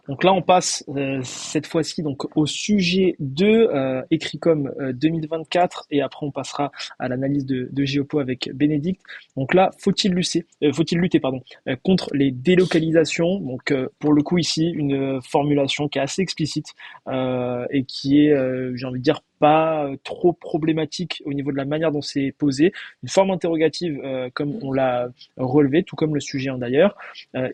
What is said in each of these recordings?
Donc là, on passe cette fois-ci donc au sujet de Ecricom 2024 et après on passera à l'analyse de Géopo avec Bénédicte. Donc là, faut-il lutter pardon, contre les délocalisations. Donc pour le coup ici, une formulation qui est assez explicite et qui est, j'ai envie de dire, pas trop problématique au niveau de la manière dont c'est posé. Une forme interrogative comme on l'a relevé, tout comme le sujet hein, d'ailleurs.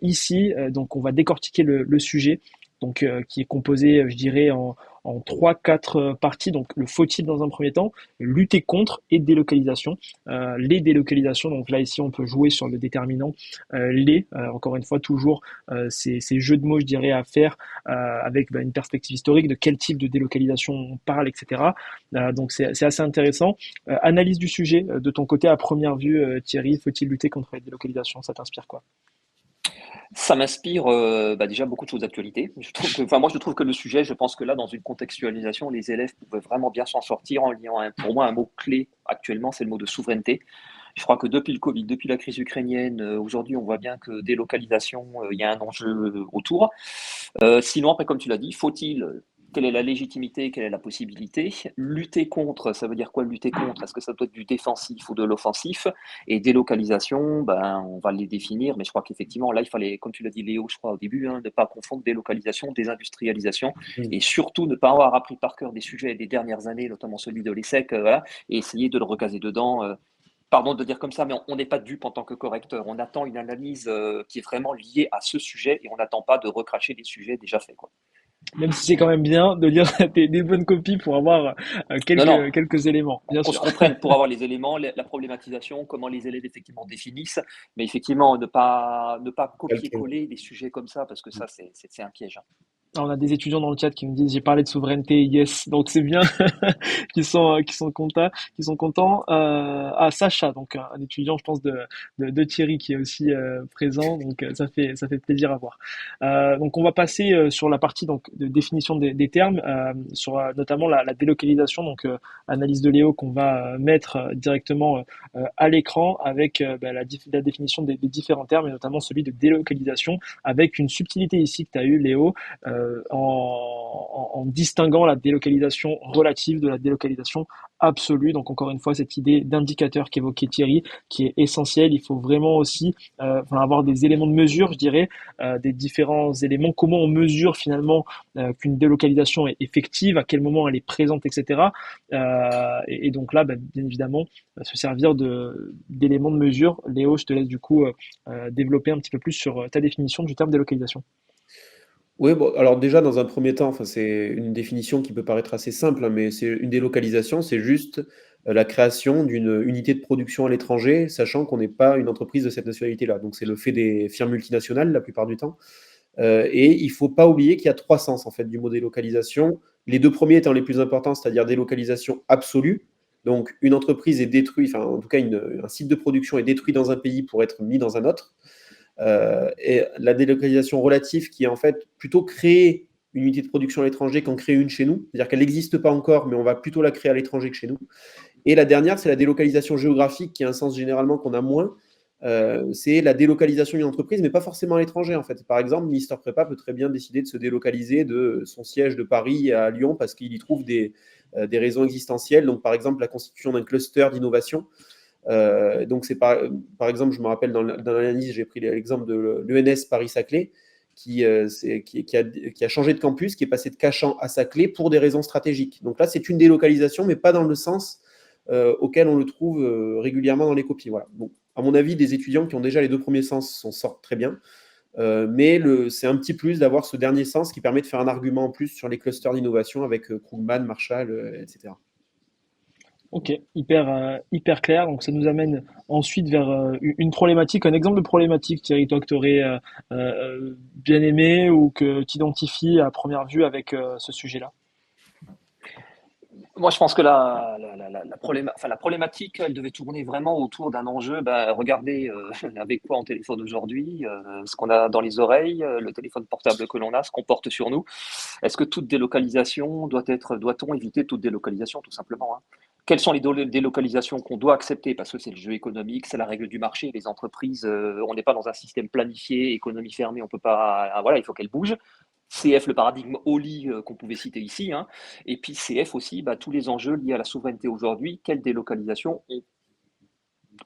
Ici, donc on va décortiquer le sujet, donc qui est composé, je dirais, en 3-4 parties. Donc le faut-il dans un premier temps, lutter contre et délocalisation. Les délocalisations, donc là ici on peut jouer sur le déterminant encore une fois toujours ces jeux de mots je dirais à faire avec une perspective historique de quel type de délocalisation on parle, etc. Donc c'est assez intéressant. Analyse du sujet de ton côté à première vue, Thierry, faut-il lutter contre les délocalisations? Ça t'inspire quoi? Ça m'inspire déjà beaucoup de choses d'actualité. Moi, je trouve que le sujet, je pense que là, dans une contextualisation, les élèves pouvaient vraiment bien s'en sortir en liant, pour moi, un mot clé actuellement, c'est le mot de souveraineté. Je crois que depuis le Covid, depuis la crise ukrainienne, aujourd'hui, on voit bien que délocalisation, il y a un enjeu autour. Sinon, après, comme tu l'as dit, faut-il, quelle est la légitimité, quelle est la possibilité? Lutter contre, ça veut dire quoi lutter contre? Est-ce que ça doit être du défensif ou de l'offensif? Et délocalisation, ben, on va les définir, mais je crois qu'effectivement, là, il fallait, comme tu l'as dit Léo, je crois au début, hein, ne pas confondre délocalisation, désindustrialisation, et surtout ne pas avoir appris par cœur des sujets des dernières années, notamment celui de l'ESSEC, voilà, et essayer de le recaser dedans. Pardon de dire comme ça, mais on n'est pas dupe en tant que correcteur. On attend une analyse qui est vraiment liée à ce sujet et on n'attend pas de recracher des sujets déjà faits, quoi. Même si c'est quand même bien de lire des bonnes copies pour avoir Non, non, quelques éléments, bien qu'on se sûr. comprenne pour avoir les éléments, la problématisation, comment les élèves effectivement définissent, mais effectivement ne pas copier-coller des sujets comme ça parce que ça c'est un piège, hein. On a des étudiants dans le chat qui me disent j'ai parlé de souveraineté, yes, donc c'est bien qui sont contents. Sacha, donc un étudiant, je pense de Thierry qui est aussi présent, donc ça fait plaisir à voir. Donc on va passer sur la partie donc de définition des termes, sur notamment la délocalisation, donc analyse de Léo qu'on va mettre directement à l'écran avec la définition des différents termes et notamment celui de délocalisation avec une subtilité ici que tu as eu Léo en distinguant la délocalisation relative de la délocalisation absolue. Donc encore une fois, cette idée d'indicateur qu'évoquait Thierry, qui est essentielle. Il faut vraiment aussi avoir des éléments de mesure, je dirais, des différents éléments. Comment on mesure finalement qu'une délocalisation est effective, à quel moment elle est présente, etc. Et donc là, bien évidemment, se servir d'éléments de mesure. Léo, je te laisse du coup développer un petit peu plus sur ta définition du terme délocalisation. Oui, bon, alors déjà, dans un premier temps, enfin, c'est une définition qui peut paraître assez simple, hein, mais c'est une délocalisation, c'est juste la création d'une unité de production à l'étranger, sachant qu'on n'est pas une entreprise de cette nationalité-là. Donc, c'est le fait des firmes multinationales la plupart du temps. Et il ne faut pas oublier qu'il y a trois sens en fait du mot délocalisation. Les deux premiers étant les plus importants, c'est-à-dire délocalisation absolue. Donc, une entreprise est détruite, enfin, en tout cas, un site de production est détruit dans un pays pour être mis dans un autre. Et la délocalisation relative qui est en fait plutôt créer une unité de production à l'étranger qu'en créer une chez nous. C'est-à-dire qu'elle n'existe pas encore, mais on va plutôt la créer à l'étranger que chez nous. Et la dernière, c'est la délocalisation géographique, qui a un sens généralement qu'on a moins. C'est la délocalisation d'une entreprise, mais pas forcément à l'étranger en fait. Par exemple, Mister Prépa peut très bien décider de se délocaliser de son siège de Paris à Lyon parce qu'il y trouve des raisons existentielles. Donc, par exemple, la constitution d'un cluster d'innovation. Donc, c'est par exemple, je me rappelle dans l'analyse, j'ai pris l'exemple de l'ENS Paris-Saclay, qui a changé de campus, qui est passé de Cachan à Saclay pour des raisons stratégiques. Donc là, c'est une délocalisation, mais pas dans le sens auquel on le trouve régulièrement dans les copies. Voilà. Bon, à mon avis, des étudiants qui ont déjà les deux premiers sens s'en sortent très bien. Mais c'est un petit plus d'avoir ce dernier sens qui permet de faire un argument en plus sur les clusters d'innovation avec Krugman, Marshall, etc. Ok, hyper clair. Donc ça nous amène ensuite vers une problématique, un exemple de problématique, Thierry, toi que tu aurais bien aimé ou que tu identifies à première vue avec ce sujet-là. Moi, je pense que la problématique, elle devait tourner vraiment autour d'un enjeu. Ben, regardez avec quoi on téléphone aujourd'hui, ce qu'on a dans les oreilles, le téléphone portable que l'on a, ce qu'on porte sur nous. Est-ce que toute délocalisation doit-on éviter toute délocalisation, tout simplement, hein? Quelles sont les délocalisations qu'on doit accepter? Parce que c'est le jeu économique, c'est la règle du marché. Les entreprises, on n'est pas dans un système planifié, économie fermée, on peut pas. Voilà, il faut qu'elles bougent. CF, le paradigme Oli qu'on pouvait citer ici, hein, et puis CF aussi, bah, tous les enjeux liés à la souveraineté aujourd'hui, quelle délocalisation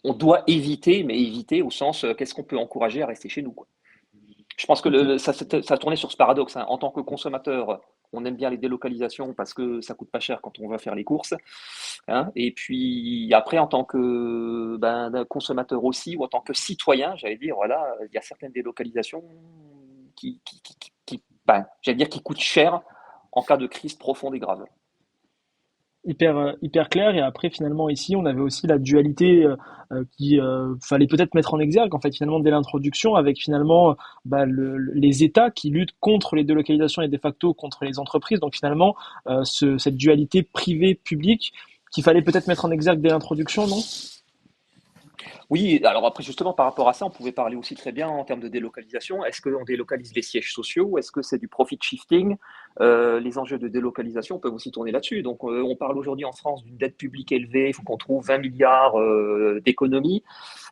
on doit éviter, mais éviter au sens qu'est-ce qu'on peut encourager à rester chez nous, quoi. Je pense que Ok. ça tournait sur ce paradoxe, hein. En tant que consommateur, on aime bien les délocalisations parce que ça coûte pas cher quand on va faire les courses, hein. Et puis après, en tant que consommateur aussi, ou en tant que citoyen, j'allais dire, voilà, il y a certaines délocalisations j'allais dire, qui coûtent cher en cas de crise profonde et grave. Hyper clair. Et après, finalement, ici, on avait aussi la dualité qui fallait peut-être mettre en exergue, en fait, finalement, dès l'introduction, avec finalement les États qui luttent contre les délocalisations et de facto contre les entreprises. Donc, finalement, cette dualité privée-publique qu'il fallait peut-être mettre en exergue dès l'introduction, non? Oui, alors après, justement, par rapport à ça, on pouvait parler aussi très bien en termes de délocalisation. Est-ce qu'on délocalise les sièges sociaux? Est-ce que c'est du profit shifting? Les enjeux de délocalisation peuvent aussi tourner là-dessus. Donc, on parle aujourd'hui en France d'une dette publique élevée, il faut qu'on trouve 20 milliards d'économies.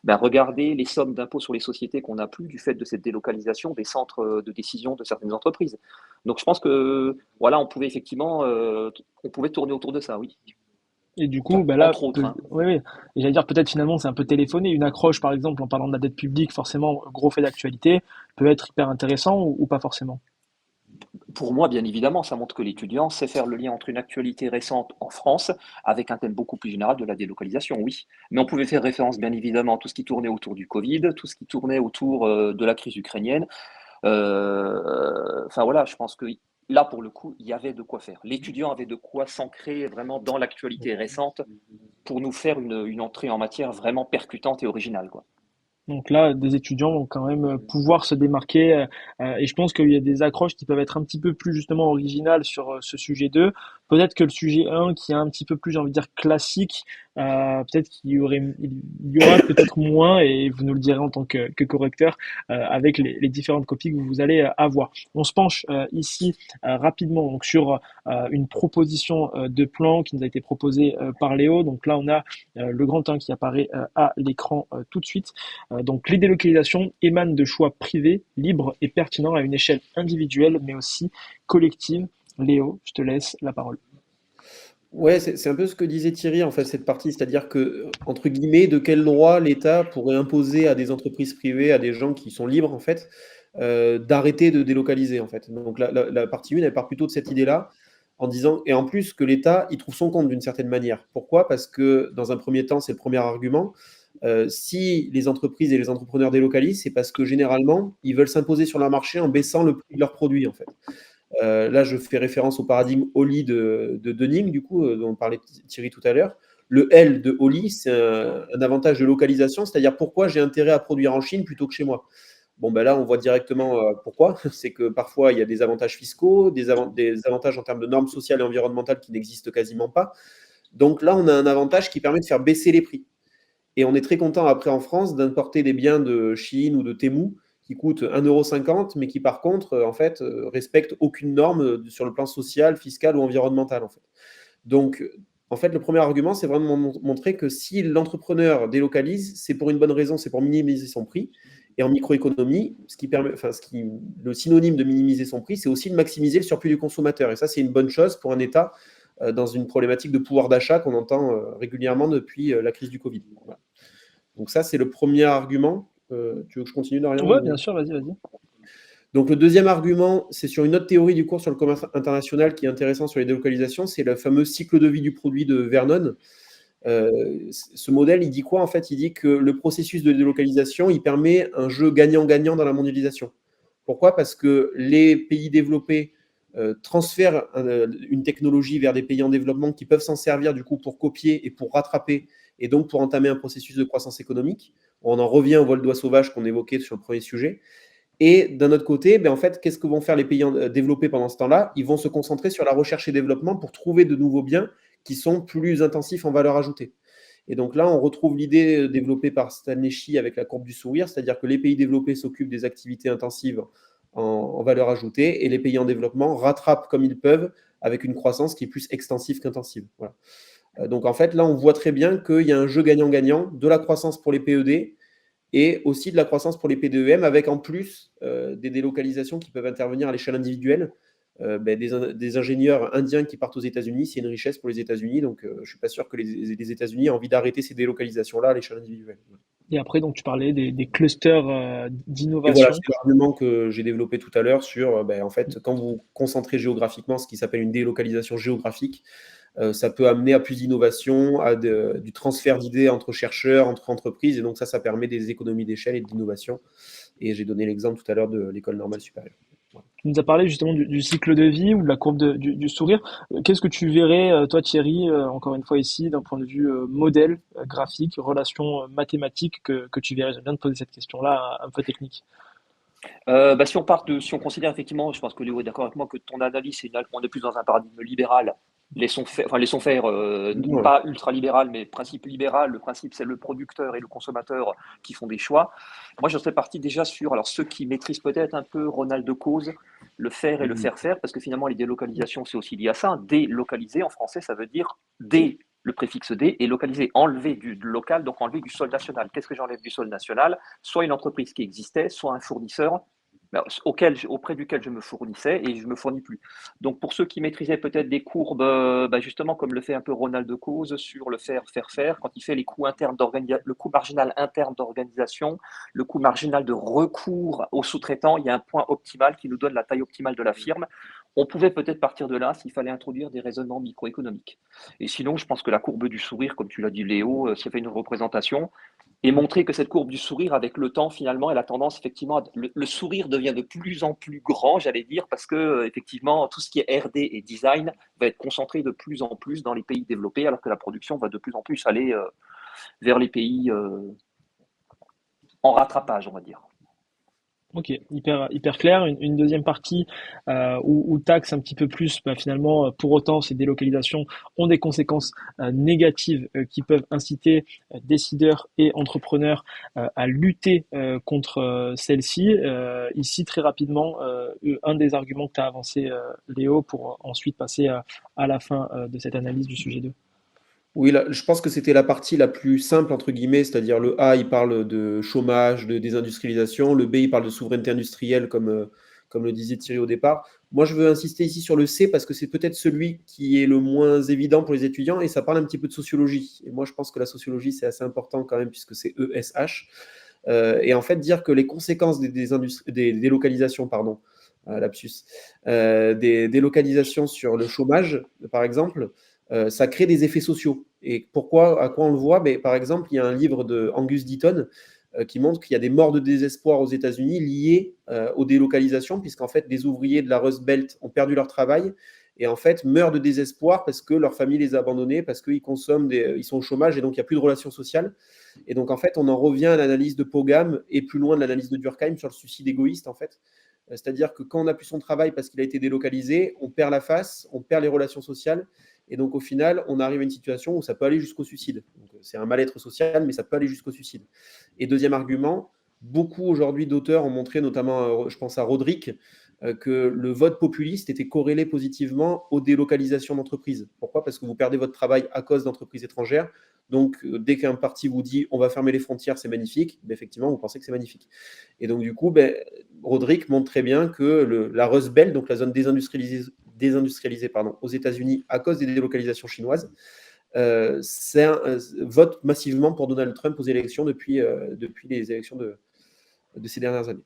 Ben, regardez les sommes d'impôts sur les sociétés qu'on n'a plus du fait de cette délocalisation des centres de décision de certaines entreprises. Donc, je pense que, voilà, on pouvait effectivement, on pouvait tourner autour de ça, oui. Et du coup, Entre autres, hein. oui, oui. Et j'allais dire peut-être finalement c'est un peu téléphoné. Une accroche, par exemple, en parlant de la dette publique, forcément, gros fait d'actualité, peut être hyper intéressant ou pas forcément. Pour moi, bien évidemment, ça montre que l'étudiant sait faire le lien entre une actualité récente en France avec un thème beaucoup plus général de la délocalisation, oui. Mais on pouvait faire référence, bien évidemment, à tout ce qui tournait autour du Covid, tout ce qui tournait autour de la crise ukrainienne. Enfin voilà, je pense que là, pour le coup, il y avait de quoi faire. L'étudiant avait de quoi s'ancrer vraiment dans l'actualité récente pour nous faire une entrée en matière vraiment percutante et originale, quoi. Donc là, des étudiants vont quand même pouvoir se démarquer. Et je pense qu'il y a des accroches qui peuvent être un petit peu plus justement originales sur ce sujet 2. Peut-être que le sujet 1, qui est un petit peu plus, j'ai envie de dire, classique, peut-être il y aura peut-être moins, et vous nous le direz en tant que correcteur, avec les différentes copies que vous allez avoir. On se penche ici rapidement donc, sur une proposition de plan qui nous a été proposée par Léo. Donc là, on a le grand 1 qui apparaît à l'écran tout de suite. Donc les délocalisations émanent de choix privés, libres et pertinents à une échelle individuelle, mais aussi collective. Léo, je te laisse la parole. Ouais, c'est un peu ce que disait Thierry, en fait, cette partie, c'est-à-dire que, entre guillemets, de quel droit l'État pourrait imposer à des entreprises privées, à des gens qui sont libres, en fait, d'arrêter de délocaliser, en fait. Donc la partie 1, elle part plutôt de cette idée-là, en disant, et en plus que l'État, il trouve son compte d'une certaine manière. Pourquoi? Parce que, dans un premier temps, c'est le premier argument, si les entreprises et les entrepreneurs délocalisent, c'est parce que généralement, ils veulent s'imposer sur leur marché en baissant le prix de leurs produits, en fait. Là, je fais référence au paradigme Oli de Dunning, du coup, dont parlait Thierry tout à l'heure. Le L de Oli, c'est un avantage de localisation, c'est-à-dire pourquoi j'ai intérêt à produire en Chine plutôt que chez moi. Bon, ben là, on voit directement pourquoi. C'est que parfois, il y a des avantages fiscaux, des avantages en termes de normes sociales et environnementales qui n'existent quasiment pas. Donc là, on a un avantage qui permet de faire baisser les prix. Et on est très content après en France d'importer des biens de Chine ou de Temu qui coûtent 1,50 €, mais qui par contre, en fait, respectent aucune norme sur le plan social, fiscal ou environnemental. En fait. Donc, en fait, le premier argument, c'est vraiment montrer que si l'entrepreneur délocalise, c'est pour une bonne raison, c'est pour minimiser son prix. Et en microéconomie, le synonyme de minimiser son prix, c'est aussi de maximiser le surplus du consommateur. Et ça, c'est une bonne chose pour un État dans une problématique de pouvoir d'achat qu'on entend régulièrement depuis la crise du Covid. Voilà. Donc ça, c'est le premier argument. Tu veux que je continue, Dorian Ouais, bien sûr, vas-y, vas-y. Donc le deuxième argument, c'est sur une autre théorie du cours sur le commerce international qui est intéressant sur les délocalisations, c'est le fameux cycle de vie du produit de Vernon. Ce modèle, il dit quoi en fait? Il dit que le processus de délocalisation, il permet un jeu gagnant-gagnant dans la mondialisation. Pourquoi? Parce que les pays développés transfèrent une technologie vers des pays en développement qui peuvent s'en servir du coup pour copier et pour rattraper et donc pour entamer un processus de croissance économique. On en revient au vol d'oie sauvage qu'on évoquait sur le premier sujet. Et d'un autre côté, en fait, qu'est-ce que vont faire les pays développés pendant ce temps-là? Ils vont se concentrer sur la recherche et développement pour trouver de nouveaux biens qui sont plus intensifs en valeur ajoutée. Et donc là, on retrouve l'idée développée par Stanley Shi avec la courbe du sourire, c'est-à-dire que les pays développés s'occupent des activités intensives en valeur ajoutée et les pays en développement rattrapent comme ils peuvent avec une croissance qui est plus extensive qu'intensive. Voilà. Donc en fait, là, on voit très bien qu'il y a un jeu gagnant-gagnant, de la croissance pour les PED et aussi de la croissance pour les PDEM, avec en plus des délocalisations qui peuvent intervenir à l'échelle individuelle. Des ingénieurs indiens qui partent aux États-Unis, c'est une richesse pour les États-Unis. Donc, je ne suis pas sûr que les États-Unis aient envie d'arrêter ces délocalisations-là à l'échelle individuelle. Et après, donc, tu parlais des clusters Et voilà, d'innovation. c'est l'argument que j'ai développé tout à l'heure sur, en fait, quand vous concentrez géographiquement, ce qui s'appelle une délocalisation géographique, ça peut amener à plus d'innovation, du transfert d'idées entre chercheurs, entre entreprises, et donc ça permet des économies d'échelle et d'innovation. Et j'ai donné l'exemple tout à l'heure de l'école normale supérieure. Voilà. Tu nous as parlé justement du cycle de vie ou de la courbe du sourire. Qu'est-ce que tu verrais, toi Thierry, encore une fois ici, d'un point de vue modèle, graphique, relation mathématique, que tu verrais? J'aime bien te poser cette question-là, un peu technique. Si on considère effectivement, je pense que Léo est d'accord avec moi que ton analyse, on est plus dans un paradigme libéral, laissons faire, Ouais. pas ultra-libéral, mais principe libéral. Le principe, c'est le producteur et le consommateur qui font des choix. Moi, je serais parti déjà sur, alors ceux qui maîtrisent peut-être un peu Ronald de Cause, le faire et le faire faire, parce que finalement, les délocalisations, c'est aussi lié à ça. Délocaliser, en français, ça veut dire le préfixe dé, et localiser, enlever du local, donc enlever du sol national. Qu'est-ce que j'enlève du sol national? Soit une entreprise qui existait, soit un fournisseur auprès duquel je me fournissais et je ne me fournis plus. Donc pour ceux qui maîtrisaient peut-être des courbes, justement comme le fait un peu Ronald de Cause sur le faire, quand il fait les coûts internes le coût marginal interne d'organisation, le coût marginal de recours aux sous-traitants, il y a un point optimal qui nous donne la taille optimale de la firme. On pouvait peut-être partir de là s'il fallait introduire des raisonnements microéconomiques. Et sinon, je pense que la courbe du sourire, comme tu l'as dit Léo, ça fait une représentation, et montrer que cette courbe du sourire, avec le temps, finalement, elle a tendance, effectivement, le sourire devient de plus en plus grand, j'allais dire, parce que, effectivement, tout ce qui est R&D et design va être concentré de plus en plus dans les pays développés, alors que la production va de plus en plus aller vers les pays en rattrapage, on va dire. Ok, hyper clair. Une deuxième partie où taxe un petit peu plus, finalement, pour autant, ces délocalisations ont des conséquences négatives qui peuvent inciter décideurs et entrepreneurs à lutter contre celles-ci. Ici, très rapidement, un des arguments que tu as avancé, Léo, pour ensuite passer à la fin de cette analyse du sujet 2. Oui, là, je pense que c'était la partie la plus simple, entre guillemets, c'est-à-dire le A, il parle de chômage, de désindustrialisation, le B, il parle de souveraineté industrielle, comme le disait Thierry au départ. Moi, je veux insister ici sur le C parce que c'est peut-être celui qui est le moins évident pour les étudiants et ça parle un petit peu de sociologie. Et moi, je pense que la sociologie, c'est assez important quand même puisque c'est ESH. Et en fait, dire que les conséquences des délocalisations, pardon, lapsus, des délocalisations sur le chômage, par exemple, ça crée des effets sociaux. Et pourquoi, à quoi on le voit? Par exemple, il y a un livre de Angus Deaton qui montre qu'il y a des morts de désespoir aux États-Unis liées aux délocalisations, puisqu'en fait, des ouvriers de la Rust Belt ont perdu leur travail et en fait meurent de désespoir parce que leur famille les a abandonnés, parce qu'ils ils sont au chômage et donc il n'y a plus de relations sociales. Et donc en fait, on en revient à l'analyse de Pogam et plus loin de l'analyse de Durkheim sur le suicide égoïste en fait. C'est-à-dire que quand on n'a plus son travail parce qu'il a été délocalisé, on perd la face, on perd les relations sociales. Et donc, au final, on arrive à une situation où ça peut aller jusqu'au suicide. C'est un mal-être social, mais ça peut aller jusqu'au suicide. Et deuxième argument, beaucoup aujourd'hui d'auteurs ont montré, notamment, je pense à Roderick, que le vote populiste était corrélé positivement aux délocalisations d'entreprises. Pourquoi? Parce que vous perdez votre travail à cause d'entreprises étrangères. Donc, dès qu'un parti vous dit on va fermer les frontières, c'est magnifique, effectivement, vous pensez que c'est magnifique. Et donc, du coup, Roderick montre très bien que la Rust Belt, donc la zone désindustrialisée aux États-Unis à cause des délocalisations chinoises, vote massivement pour Donald Trump aux élections depuis les élections de ces dernières années.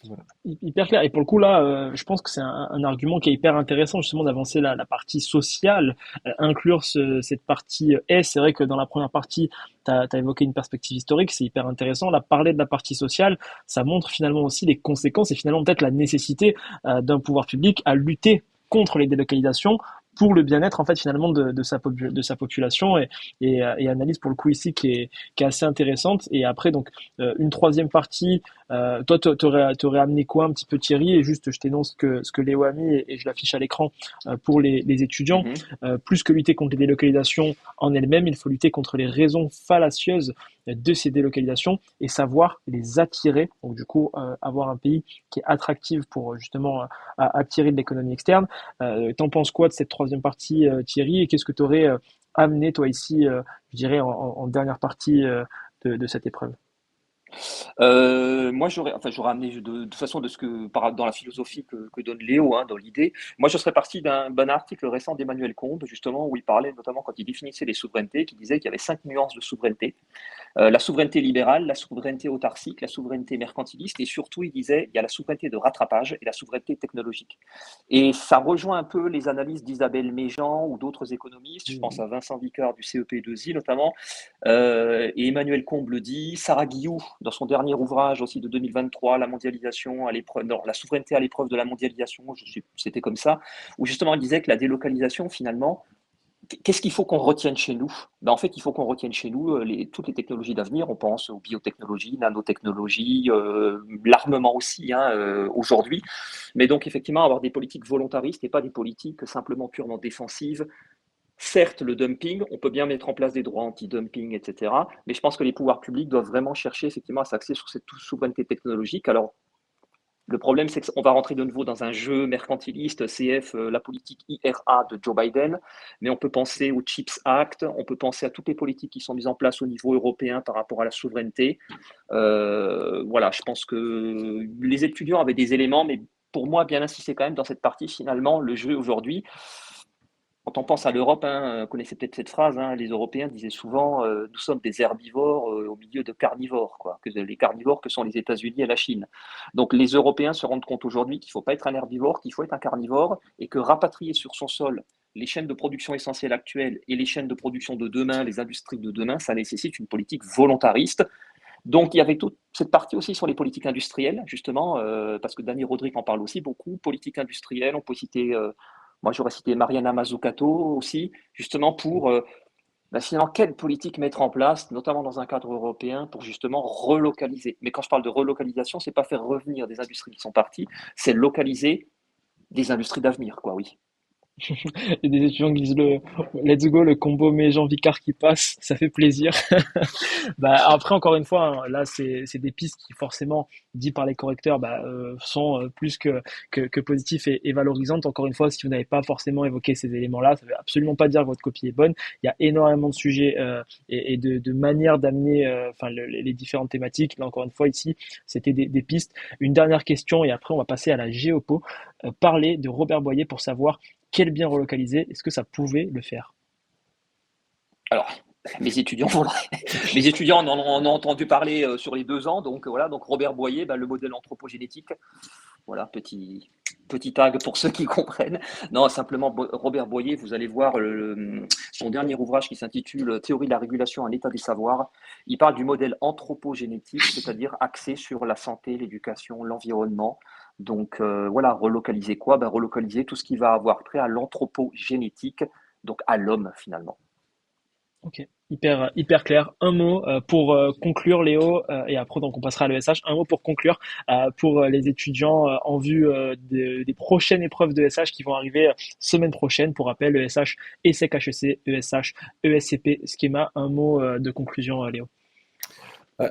Voilà. Hyper clair. Et pour le coup, là, je pense que c'est un argument qui est hyper intéressant, justement, d'avancer la partie sociale, inclure cette partie S. C'est vrai que dans la première partie, tu as évoqué une perspective historique, c'est hyper intéressant. Là, parler de la partie sociale, ça montre finalement aussi les conséquences et finalement peut-être la nécessité d'un pouvoir public à lutter contre les délocalisations pour le bien-être en fait finalement de sa population et analyse pour le coup ici qui est assez intéressante. Et après donc une troisième partie, toi t'aurais amené quoi un petit peu Thierry, et juste je t'énonce ce que Léo a mis et je l'affiche à l'écran pour les étudiants. Mhm. Plus que lutter contre les délocalisations en elles-mêmes, il faut lutter contre les raisons fallacieuses de ces délocalisations et savoir les attirer. Donc du coup avoir un pays qui est attractif pour justement attirer de l'économie externe. T'en penses quoi de cette troisième partie, Thierry, et qu'est-ce que tu aurais amené toi ici, je dirais en dernière partie de cette épreuve? Moi, j'aurais amené de toute façon dans la philosophie que donne Léo, hein, dans l'idée. Moi, je serais parti d'un article récent d'Emmanuel Combe, justement, où il parlait notamment quand il définissait les souverainetés, qui disait qu'il y avait 5 nuances de souveraineté. La souveraineté libérale, la souveraineté autarcique, la souveraineté mercantiliste, et surtout, il disait, il y a la souveraineté de rattrapage et la souveraineté technologique. Et ça rejoint un peu les analyses d'Isabelle Méjean ou d'autres économistes, je pense Mhm. à Vincent Vicard du CEP2I notamment, et Emmanuel Combe le dit, Sarah Guillou, dans son dernier ouvrage aussi de 2023, La mondialisation à l'épreuve, non, la souveraineté à l'épreuve de la mondialisation, c'était comme ça, où justement il disait que la délocalisation, finalement, qu'est-ce qu'il faut qu'on retienne chez nous? Ben, en fait, il faut qu'on retienne chez nous toutes les technologies d'avenir. On pense aux biotechnologies, nanotechnologies, l'armement aussi, hein, aujourd'hui. Mais donc, effectivement, avoir des politiques volontaristes et pas des politiques simplement purement défensives. Certes, le dumping, on peut bien mettre en place des droits anti-dumping, etc. Mais je pense que les pouvoirs publics doivent vraiment chercher effectivement à s'axer sur cette souveraineté technologique. Alors, le problème, c'est qu'on va rentrer de nouveau dans un jeu mercantiliste, CF, la politique IRA de Joe Biden, mais on peut penser au CHIPS Act, on peut penser à toutes les politiques qui sont mises en place au niveau européen par rapport à la souveraineté. Voilà, je pense que les étudiants avaient des éléments, mais pour moi, bien insister quand même dans cette partie, finalement, le jeu aujourd'hui, quand on pense à l'Europe, hein, vous connaissez peut-être cette phrase, hein, les Européens disaient souvent nous sommes des herbivores au milieu de carnivores, quoi, que les carnivores que sont les États-Unis et la Chine. Donc les Européens se rendent compte aujourd'hui qu'il ne faut pas être un herbivore, qu'il faut être un carnivore et que rapatrier sur son sol les chaînes de production essentielles actuelles et les chaînes de production de demain, les industries de demain, ça nécessite une politique volontariste. Donc il y avait toute cette partie aussi sur les politiques industrielles, justement, parce que Dani Rodrik en parle aussi beaucoup, politique industrielle, on peut citer moi, j'aurais cité Mariana Mazzucato aussi, justement pour finalement quelle politique mettre en place, notamment dans un cadre européen, pour justement relocaliser. Mais quand je parle de relocalisation, c'est pas faire revenir des industries qui sont parties, c'est localiser des industries d'avenir, quoi, oui. Et des étudiants qui disent le let's go, le combo Méjean Vicard qui passe, ça fait plaisir. Bah, après, encore une fois, hein, là, c'est des pistes qui, forcément, dit par les correcteurs, sont plus que positifs et valorisantes. Encore une fois, si vous n'avez pas forcément évoqué ces éléments-là, ça ne veut absolument pas dire que votre copie est bonne. Il y a énormément de sujets et de manières d'amener les différentes thématiques. Là, encore une fois, ici, c'était des pistes. Une dernière question et après, on va passer à la géopo. Parler de Robert Boyer pour savoir quel bien relocaliser. Est-ce que ça pouvait le faire? Alors, mes étudiants, mes étudiants en ont entendu parler sur les 2 ans, donc voilà, donc Robert Boyer, le modèle anthropogénétique, voilà, petit tag pour ceux qui comprennent. Non, simplement, Robert Boyer, vous allez voir son dernier ouvrage qui s'intitule Théorie de la régulation à l'état des savoirs. Il parle du modèle anthropogénétique, c'est-à-dire axé sur la santé, l'éducation, l'environnement. Donc voilà, relocaliser quoi? Relocaliser tout ce qui va avoir trait à l'anthropogénétique, donc à l'homme finalement. Ok, hyper clair. Un mot pour conclure, Léo, et après donc on passera à l'ESH. Un mot pour conclure pour les étudiants en vue des prochaines épreuves de ESH qui vont arriver semaine prochaine. Pour rappel, ESH, ESSEC HEC, ESH, ESCP, schéma. Un mot de conclusion, Léo.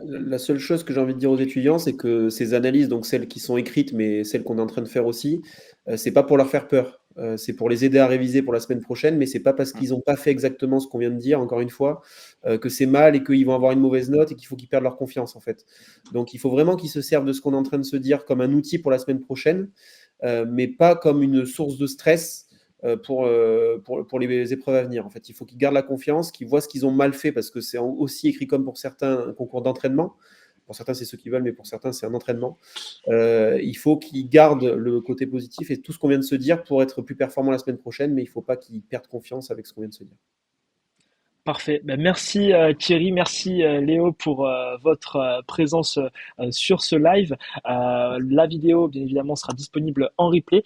La seule chose que j'ai envie de dire aux étudiants, c'est que ces analyses, donc celles qui sont écrites, mais celles qu'on est en train de faire aussi, c'est pas pour leur faire peur. C'est pour les aider à réviser pour la semaine prochaine, mais c'est pas parce qu'ils n'ont pas fait exactement ce qu'on vient de dire, encore une fois, que c'est mal et qu'ils vont avoir une mauvaise note et qu'il faut qu'ils perdent leur confiance, en fait. Donc il faut vraiment qu'ils se servent de ce qu'on est en train de se dire comme un outil pour la semaine prochaine, mais pas comme une source de stress pour les épreuves à venir. En fait, il faut qu'ils gardent la confiance, qu'ils voient ce qu'ils ont mal fait, parce que c'est aussi écrit comme pour certains un concours d'entraînement. Pour certains, c'est ceux qui veulent, mais pour certains, c'est un entraînement. Il faut qu'ils gardent le côté positif et tout ce qu'on vient de se dire pour être plus performant la semaine prochaine, mais il ne faut pas qu'ils perdent confiance avec ce qu'on vient de se dire. Parfait. Merci Thierry, merci Léo pour votre présence sur ce live. La vidéo, bien évidemment, sera disponible en replay.